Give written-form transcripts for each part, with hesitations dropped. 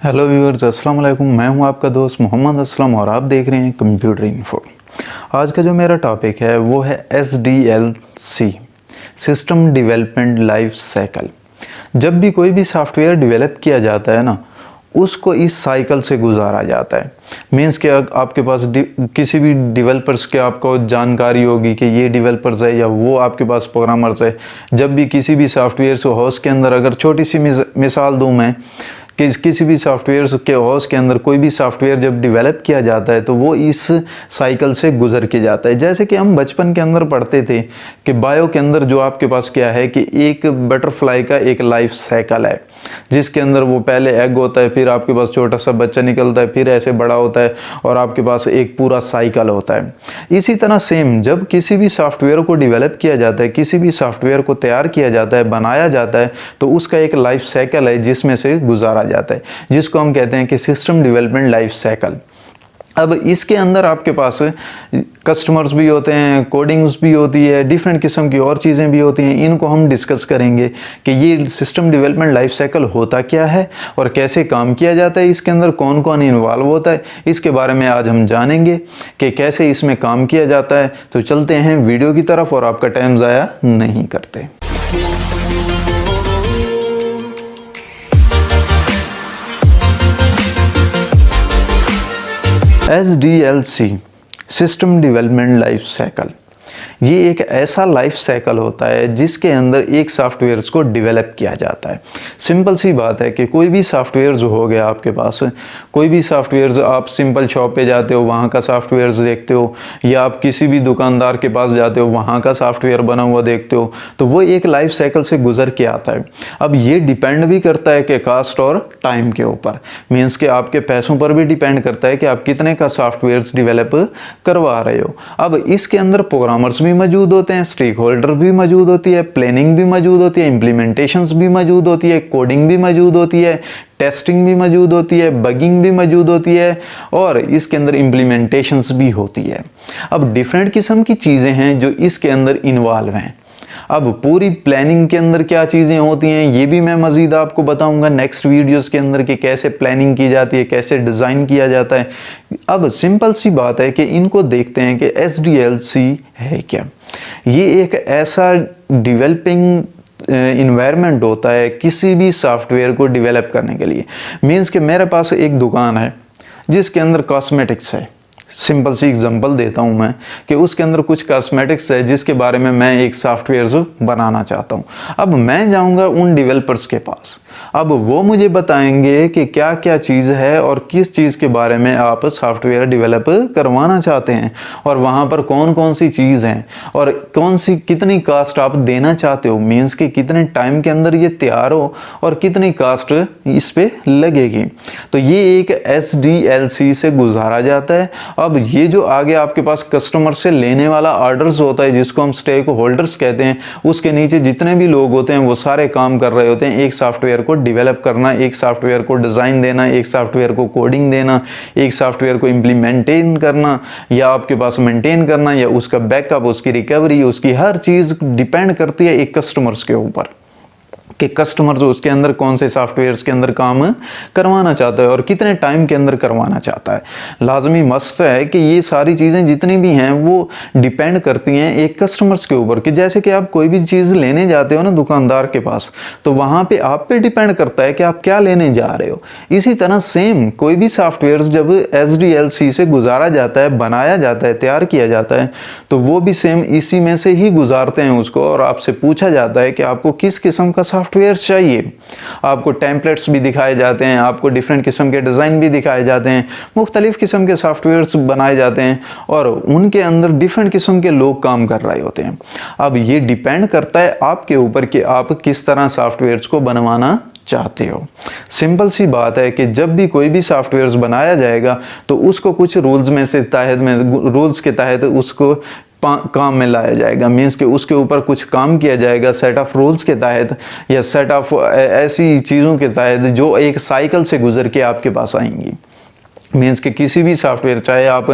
Hello viewers, अस्सलाम वालेकुम। मैं हूं आपका दोस्त मोहम्मद असलम और आप देख रहे हैं कंप्यूटर इन्फो। आज का जो मेरा टॉपिक है वो है SDLC, system development life cycle. जब भी कोई भी सॉफ्टवेयर डेवलप किया जाता है ना, उसको इस साइकिल से गुजारा जाता है। मीन्स कि आपके पास किसी भी डेवलपर्स के आपको जानकारी होगी कि ये डेवलपर्स है या वो आपके पास प्रोग्रामर्स है। जब भी किसी भी सॉफ्टवेयर से होस्ट के अंदर, अगर छोटी सी मिसाल दूं मैं कि किसी भी सॉफ्टवेयर के होस्ट के अंदर कोई भी सॉफ्टवेयर जब डेवलप किया जाता है तो वो इस साइकिल से गुजर के जाता है। जैसे कि हम बचपन के अंदर पढ़ते थे कि बायो के अंदर जो आपके पास क्या है कि एक बटरफ्लाई का एक लाइफ साइकिल है, जिसके अंदर वो पहले एग होता है, फिर आपके पास छोटा सा बच्चा निकलता है, फिर ऐसे बड़ा होता है और आपके पास एक पूरा साइकिल होता है। इसी तरह सेम जब किसी भी सॉफ्टवेयर को डेवलप किया जाता है, किसी भी सॉफ्टवेयर को तैयार किया जाता है, बनाया जाता है, तो उसका एक लाइफ साइकिल है जिसमें से गुजारा जाता है, जिसको हम कहते हैं कि सिस्टम डेवलपमेंट लाइफ साइकिल। अब इसके अंदर आपके पास कस्टमर्स भी होते हैं, कोडिंग्स भी होती है, डिफरेंट किस्म की और चीज़ें भी होती हैं। इनको हम डिस्कस करेंगे कि ये सिस्टम डेवलपमेंट लाइफ साइकिल होता क्या है और कैसे काम किया जाता है, इसके अंदर कौन कौन इन्वॉल्व होता है, इसके बारे में आज हम जानेंगे कि कैसे इसमें काम किया जाता है। तो चलते हैं वीडियो की तरफ और आपका टाइम ज़ाया नहीं करते। SDLC, system development life cycle, ये एक ऐसा लाइफ साइकिल होता है जिसके अंदर एक सॉफ्टवेयर को डेवलप किया जाता है। सिंपल सी बात है कि कोई भी सॉफ्टवेयर जो हो गया आपके पास, कोई भी सॉफ्टवेयर, आप सिंपल शॉप पे जाते हो, वहाँ का सॉफ्टवेयर देखते हो, या आप किसी भी दुकानदार के पास जाते हो, वहाँ का सॉफ्टवेयर बना हुआ देखते हो, तो वो एक लाइफ साइकिल से गुजर के आता है। अब ये डिपेंड भी करता है कि कास्ट और टाइम के ऊपर, मीन्स कि आपके पैसों पर भी डिपेंड करता है कि आप कितने का सॉफ्टवेयर डेवलप करवा रहे हो। अब इसके अंदर प्रोग्रामर्स भी मौजूद होते हैं, स्टेक होल्डर भी मौजूद होती है, प्लानिंग भी मौजूद होती है, इंप्लीमेंटेशंस भी मौजूद होती है, कोडिंग भी मौजूद होती है, टेस्टिंग भी मौजूद होती है, बगिंग भी मौजूद होती है और इसके अंदर इंप्लीमेंटेशंस भी होती है। अब डिफरेंट किस्म की चीज़ें हैं जो इसके अंदर इन्वॉल्व हैं। अब पूरी प्लानिंग के अंदर क्या चीज़ें होती हैं ये भी मैं मज़ीद आपको बताऊंगा नेक्स्ट वीडियोस के अंदर कि कैसे प्लानिंग की जाती है, कैसे डिज़ाइन किया जाता है। अब सिंपल सी बात है कि इनको देखते हैं कि SDLC है क्या। ये एक ऐसा डेवलपिंग इन्वायरमेंट होता है किसी भी सॉफ्टवेयर को डेवलप करने के लिए। मीन्स कि मेरे पास एक दुकान है जिसके अंदर कॉस्मेटिक्स है। सिंपल सी एग्जांपल देता हूं मैं कि उसके अंदर कुछ कॉस्मेटिक्स है जिसके बारे में मैं एक सॉफ्टवेयर बनाना चाहता हूं। अब मैं जाऊंगा उन डेवलपर्स के पास, अब वो मुझे बताएंगे कि क्या क्या चीज़ है और किस चीज़ के बारे में आप सॉफ्टवेयर डेवलप करवाना चाहते हैं और वहाँ पर कौन कौन सी चीज़ हैं और कौन सी कितनी कास्ट आप देना चाहते हो। मीन्स कि कितने टाइम के अंदर ये तैयार हो और कितनी कास्ट इस पे लगेगी। तो ये एक SDLC से गुजारा जाता है। अब ये जो आगे आपके पास कस्टमर से लेने वाला ऑर्डर्स होता है जिसको हम स्टेक होल्डर्स कहते हैं, उसके नीचे जितने भी लोग होते हैं वो सारे काम कर रहे होते हैं। एक सॉफ्टवेयर को डेवलप करना, एक सॉफ्टवेयर को डिज़ाइन देना, एक सॉफ्टवेयर को कोडिंग देना, एक सॉफ्टवेयर को इम्प्लीमेंटेन करना या आपके पास मेंटेन करना या उसका बैकअप, उसकी रिकवरी, उसकी हर चीज़ डिपेंड करती है एक कस्टमर्स के ऊपर कि कस्टमर जो उसके अंदर कौन से सॉफ्टवेयर्स के अंदर काम करवाना चाहता है और कितने टाइम के अंदर करवाना चाहता है। लाजमी मस्त है कि ये सारी चीज़ें जितनी भी हैं वो डिपेंड करती हैं एक कस्टमर्स के ऊपर। कि जैसे कि आप कोई भी चीज़ लेने जाते हो ना दुकानदार के पास, तो वहाँ पे आप पे डिपेंड करता है कि आप क्या लेने जा रहे हो। इसी तरह सेम कोई भी सॉफ्टवेयर जब SDLC से गुजारा जाता है, बनाया जाता है, तैयार किया जाता है, तो वो भी सेम इसी में से ही गुजारते हैं उसको और आपसे पूछा जाता है कि आपको किस किस्म का सॉफ्टवेयर चाहिए। आपको टेम्पलेट्स भी दिखाए जाते हैं, आपको डिफरेंट किस्म के डिज़ाइन भी दिखाए जाते हैं, मुख्तलिफ किस्म के सॉफ्टवेयर्स बनाए जाते हैं और उनके अंदर डिफरेंट किस्म के लोग काम कर रहे होते हैं। अब ये डिपेंड करता है आपके ऊपर कि आप किस तरह सॉफ्टवेयर्स को बनवाना चाहते हो। सिंपल सी बात है कि जब भी कोई भी सॉफ्टवेयर बनाया जाएगा तो उसको कुछ रूल्स के तहत उसको काम में लाया जाएगा। मीन्स कि उसके ऊपर कुछ काम किया जाएगा सेट ऑफ रूल्स के तहत या सेट ऑफ ऐसी चीज़ों के तहत जो एक साइकिल से गुजर के आपके पास आएंगी। मीन्स कि किसी भी सॉफ्टवेयर, चाहे आप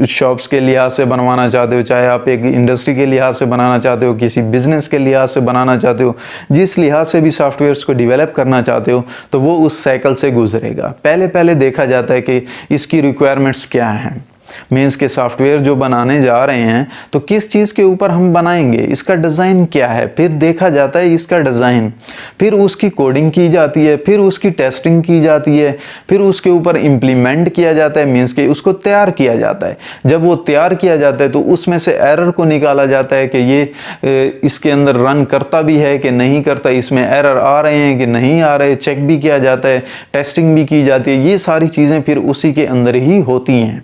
शॉप्स के लिहाज से बनवाना चाहते हो, चाहे आप एक इंडस्ट्री के लिहाज से बनाना चाहते हो, किसी बिजनेस के लिहाज से बनाना चाहते हो, जिस लिहाज से भी सॉफ्टवेयर्स को डेवलप करना चाहते हो, तो वो उस साइकिल से गुजरेगा। पहले पहले देखा जाता है कि इसकी रिक्वायरमेंट्स क्या हैं, मीन्स के सॉफ्टवेयर जो बनाने जा रहे हैं तो किस चीज़ के ऊपर हम बनाएंगे, इसका डिज़ाइन क्या है, फिर देखा जाता है इसका डिज़ाइन, फिर उसकी कोडिंग की जाती है, फिर उसकी टेस्टिंग की जाती है, फिर उसके ऊपर इम्प्लीमेंट किया जाता है, मीन्स के उसको तैयार किया जाता है। जब वो तैयार किया जाता है तो उसमें से एरर को निकाला जाता है कि ये इसके अंदर रन करता भी है कि नहीं करता, इसमें एरर आ रहे हैं कि नहीं आ रहे, चेक भी किया जाता है, टेस्टिंग भी की जाती है। ये सारी चीज़ें फिर उसी के अंदर ही होती हैं।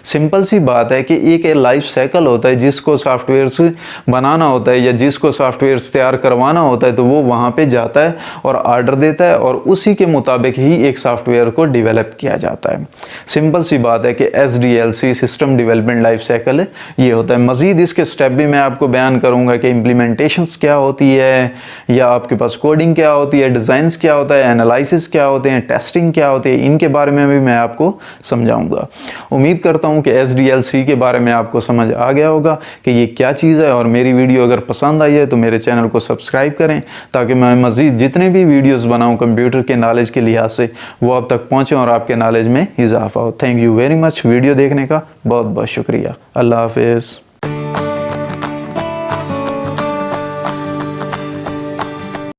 सिंपल सी बात है कि एक लाइफ साइकिल होता है, जिसको सॉफ्टवेयर्स बनाना होता है या जिसको सॉफ्टवेयर्स तैयार करवाना होता है तो वो वहाँ पे जाता है और ऑर्डर देता है और उसी के मुताबिक ही एक सॉफ्टवेयर को डेवलप किया जाता है। सिंपल सी बात है कि SDLC system development life cycle ये होता है। मज़ीद इसके स्टेप भी मैं आपको बयान करूँगा कि इम्प्लीमेंटेशंस क्या होती है, या आपके पास कोडिंग क्या होती है, डिज़ाइंस क्या होता है, एनालिसिस क्या होते हैं, टेस्टिंग क्या होती है, इनके बारे में भी मैं आपको समझाऊँगा। उम्मीद करता हूँ कि SDLC के बारे में आपको समझ आ गया होगा कि ये क्या चीज़ है। और मेरी वीडियो अगर पसंद आई है तो मेरे चैनल को सब्सक्राइब करें, ताकि मैं मज़ीद जितने भी वीडियोस बनाऊं कंप्यूटर के नॉलेज के लिहाज से वो आप तक पहुंचे और आपके नॉलेज में इजाफा हो। Thank you very much video देखने का, बहुत बहुत शुक्रिया। अल्लाह हाफिज़।